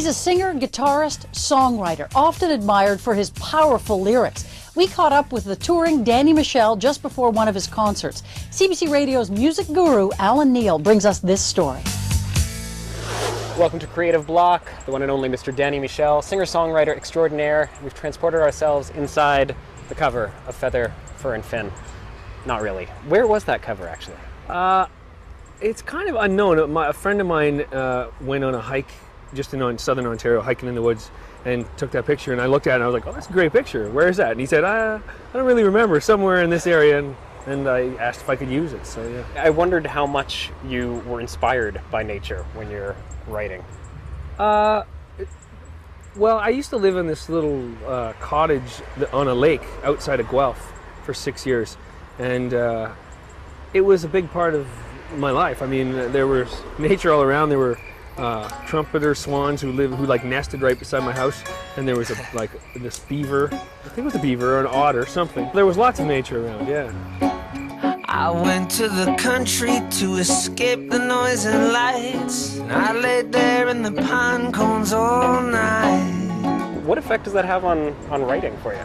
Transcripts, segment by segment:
He's a singer, guitarist, songwriter, often admired for his powerful lyrics. We caught up with the touring Danny Michel just before one of his concerts. CBC Radio's music guru, Alan Neal, brings us this story. Welcome to Creative Block, the one and only Mr. Danny Michel, singer-songwriter extraordinaire. We've transported ourselves inside the cover of Feather, Fur and Fin. Not really. Where was that cover, actually? It's kind of unknown. A friend of mine went on a hike just in southern Ontario, hiking in the woods, and took that picture, and I looked at it and I was like, oh, that's a great picture. Where is that? And he said, I don't really remember, somewhere in this area, and I asked if I could use it, so yeah. I wondered how much you were inspired by nature when you're writing. Well, I used to live in this little cottage on a lake outside of Guelph for 6 years, and it was a big part of my life. I mean, there was nature all around. There were trumpeter swans who nested right beside my house, and there was this beaver. I think it was a beaver or an otter, something. There was lots of nature around. Yeah. I went to the country to escape the noise and lights, and I laid there in the pine cones all night. What effect does that have on writing for you?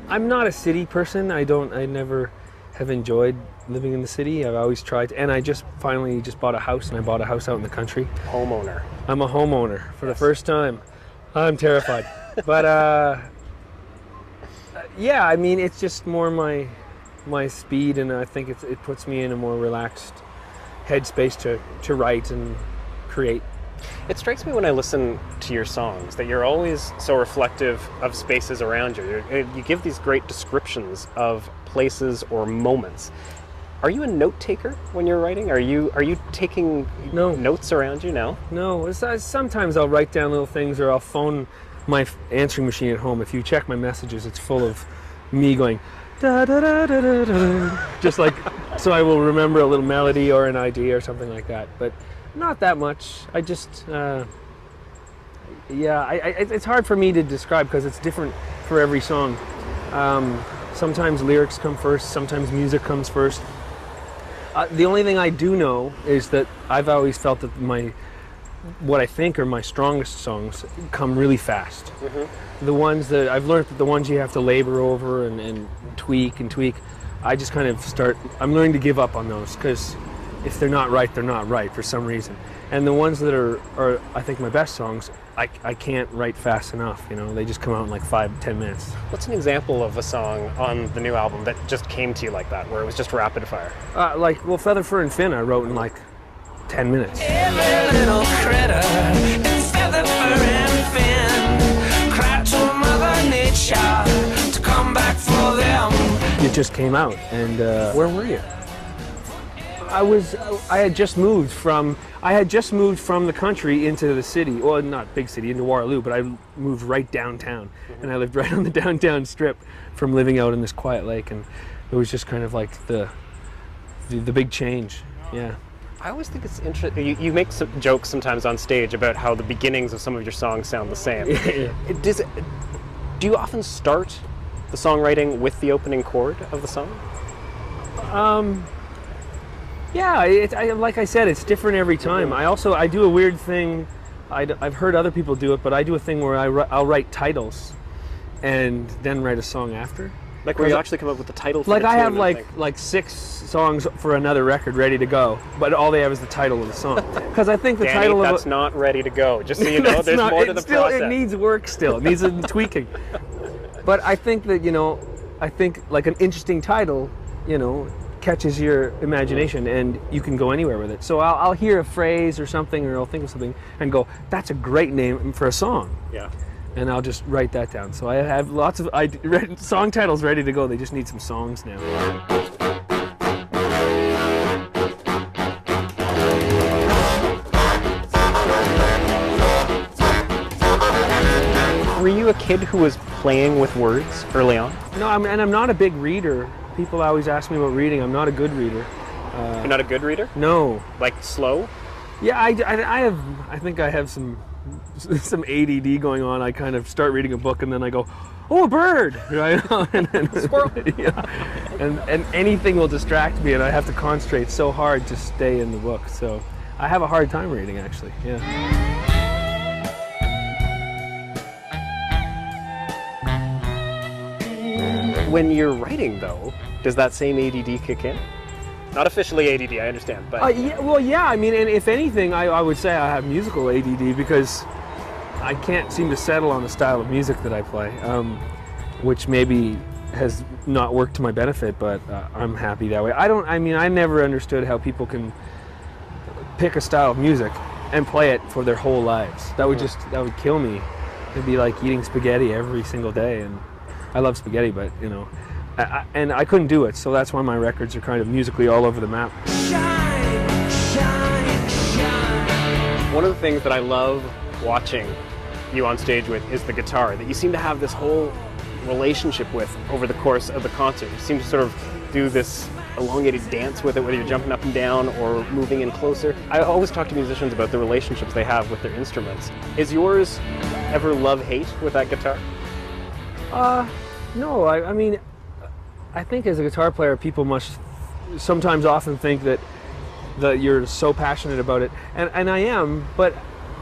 I'm not a city person. I never have enjoyed living in the city. I've always tried to, and I finally bought a house, and I bought a house out in the country. Homeowner. I'm a homeowner for the first time. I'm terrified. But yeah, I mean, it's just more my speed, and I think it puts me in a more relaxed headspace to write and create. It strikes me when I listen to your songs that you're always so reflective of spaces around you. You give these great descriptions of places or moments. Are you a note taker when you're writing? Are you taking notes around you now? No. Sometimes I'll write down little things, or I'll phone my answering machine at home. If you check my messages, it's full of me going da da da da da da, just like, so I will remember a little melody or an idea or something like that. But not that much. I just it's hard for me to describe because it's different for every song. Sometimes lyrics come first, sometimes music comes first. The only thing I do know is that I've always felt that what I think are my strongest songs come really fast. Mm-hmm. The ones that I've learned, that the ones you have to labor over and tweak, I just kind of I'm learning to give up on those, because if they're not right for some reason. And the ones that are I think my best songs, I can't write fast enough, they just come out in like 5-10 minutes. What's an example of a song on the new album that just came to you like that, where it was just rapid fire? Feather, Fur and Fin I wrote in like 10 minutes. Every little critter in feather, fur and fin cried to Mother Nature to come back for them. It just came out, and where were you? I had just moved from the country into the city. Well, not big city, into Waterloo, but I moved right downtown. Mm-hmm. And I lived right on the downtown strip from living out in this quiet lake, and it was just kind of like the big change. Yeah. I always think it's interesting. You make some jokes sometimes on stage about how the beginnings of some of your songs sound the same. Do you often start the songwriting with the opening chord of the song? Yeah, like I said, it's different every time. I do a weird thing. I've heard other people do it, but I do a thing where I'll write titles and then write a song after. Like where you actually come up with the title for like the I tune, have like 6 songs for another record ready to go, but all they have is the title of the song. Because I think the Danny, title that's not ready to go. Just so you know, there's more to the process. It needs work still. It needs some tweaking. But I think that like an interesting title, catches your imagination, and you can go anywhere with it. So I'll hear a phrase or something, or I'll think of something and go, that's a great name for a song. Yeah. And I'll just write that down. So I have lots of song titles ready to go. They just need some songs now. Were you a kid who was playing with words early on? No, I'm not a big reader. People always ask me about reading. I'm not a good reader. You're not a good reader? No. Like slow? Yeah, I think I have some ADD going on. I kind of start reading a book and then I go, oh, a bird, right? Squirrel. Yeah. And anything will distract me, and I have to concentrate so hard to stay in the book. So I have a hard time reading, actually. Yeah. When you're writing, though, does that same ADD kick in? Not officially ADD, I understand, but... Yeah, well, yeah, I mean, and if anything, I would say I have musical ADD because I can't seem to settle on the style of music that I play, which maybe has not worked to my benefit, but I'm happy that way. I never understood how people can pick a style of music and play it for their whole lives. That would kill me. It'd be like eating spaghetti every single day, and I love spaghetti, but you know, and I couldn't do it, so that's why my records are kind of musically all over the map. Shine, shine, shine. One of the things that I love watching you on stage with is the guitar, that you seem to have this whole relationship with over the course of the concert. You seem to sort of do this elongated dance with it, whether you're jumping up and down or moving in closer. I always talk to musicians about the relationships they have with their instruments. Is yours ever love-hate with that guitar? No, I mean, I think as a guitar player, people must sometimes often think that you're so passionate about it, and I am, but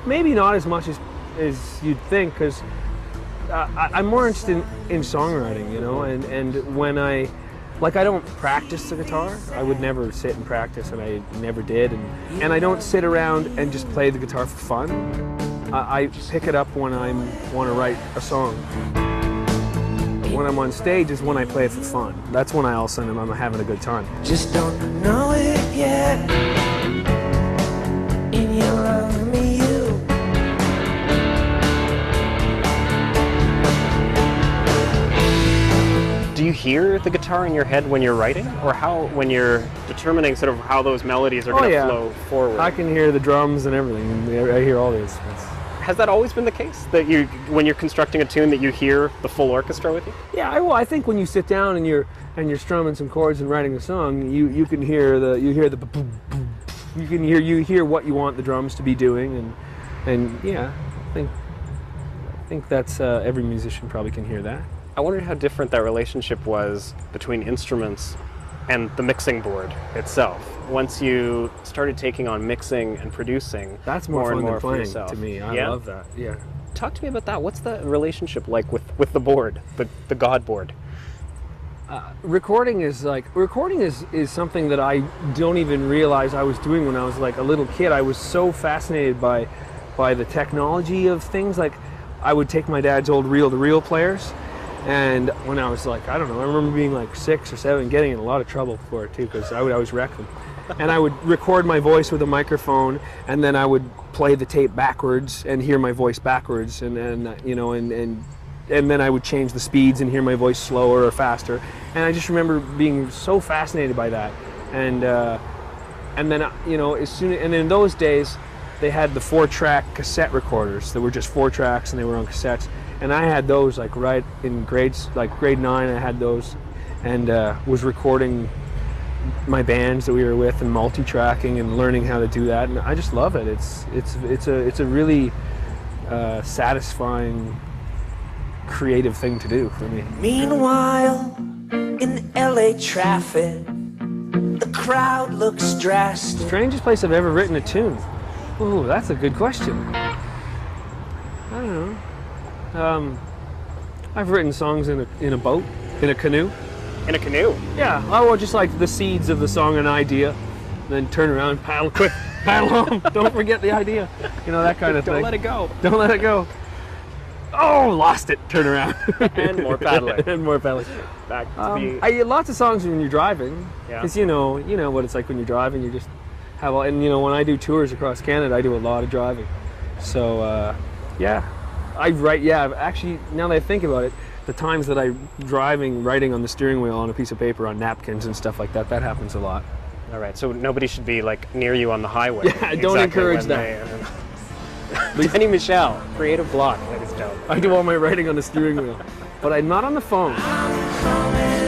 maybe not as much as you'd think, because I'm more interested in songwriting, you know, and when I don't practice the guitar. I would never sit and practice, and I never did, and I don't sit around and just play the guitar for fun. I pick it up when I want to write a song. When I'm on stage is when I play it for fun. That's when all of a sudden I'm having a good time. Just don't know it yet. In your love me, you. Do you hear the guitar in your head when you're writing, or when you're determining sort of how those melodies are going to flow forward? I can hear the drums and everything. I hear all the instruments. Has that always been the case, that when you're constructing a tune, that you hear the full orchestra with you? Yeah, I think when you sit down and you're strumming some chords and writing a song, you can hear you hear what you want the drums to be doing, and yeah, I think that's every musician probably can hear that. I wondered how different that relationship was between instruments and the mixing board itself. Once you started taking on mixing and producing, that's more fun and more than playing for yourself. To me. I love that. Yeah. Talk to me about that. What's the relationship like with the board, the God board? Recording is something that I don't even realize I was doing when I was like a little kid. I was so fascinated by the technology of things. Like, I would take my dad's old reel-to-reel players, and when I was like, I don't know, I remember being like 6 or 7, getting in a lot of trouble for it too, because I would always wreck them. And I would record my voice with a microphone, and then I would play the tape backwards and hear my voice backwards, and then I would change the speeds and hear my voice slower or faster. And I just remember being so fascinated by that. And then and in those days, they had the 4-track cassette recorders that were just 4 tracks, and they were on cassettes. And I had those like right in grade 9. I had those, and was recording my bands that we were with and multi-tracking and learning how to do that. And I just love it. It's a really satisfying, creative thing to do for me. Meanwhile, in LA traffic, the crowd looks drastic. Strangest place I've ever written a tune. Ooh, that's a good question. I don't know. I've written songs in a boat, in a canoe. In a canoe? Yeah. Oh, just like the seeds of the song, an idea, then turn around, paddle quick, paddle home. Don't forget the idea. You know, that kind of thing. Don't let it go. Don't let it go. Oh, lost it. Turn around. And more paddling. And more paddling. Back to lots of songs when you're driving, because you know what it's like when you're driving. You just have all, and when I do tours across Canada, I do a lot of driving. So yeah, I write. Yeah, actually, now that I think about it, the times that I'm writing on the steering wheel on a piece of paper on napkins and stuff like that happens a lot. All right, so nobody should be like near you on the highway. Yeah, don't encourage that. Danny Michel, creative block, ladies and gentlemen. I do all my writing on the steering wheel, but I'm not on the phone. I'm coming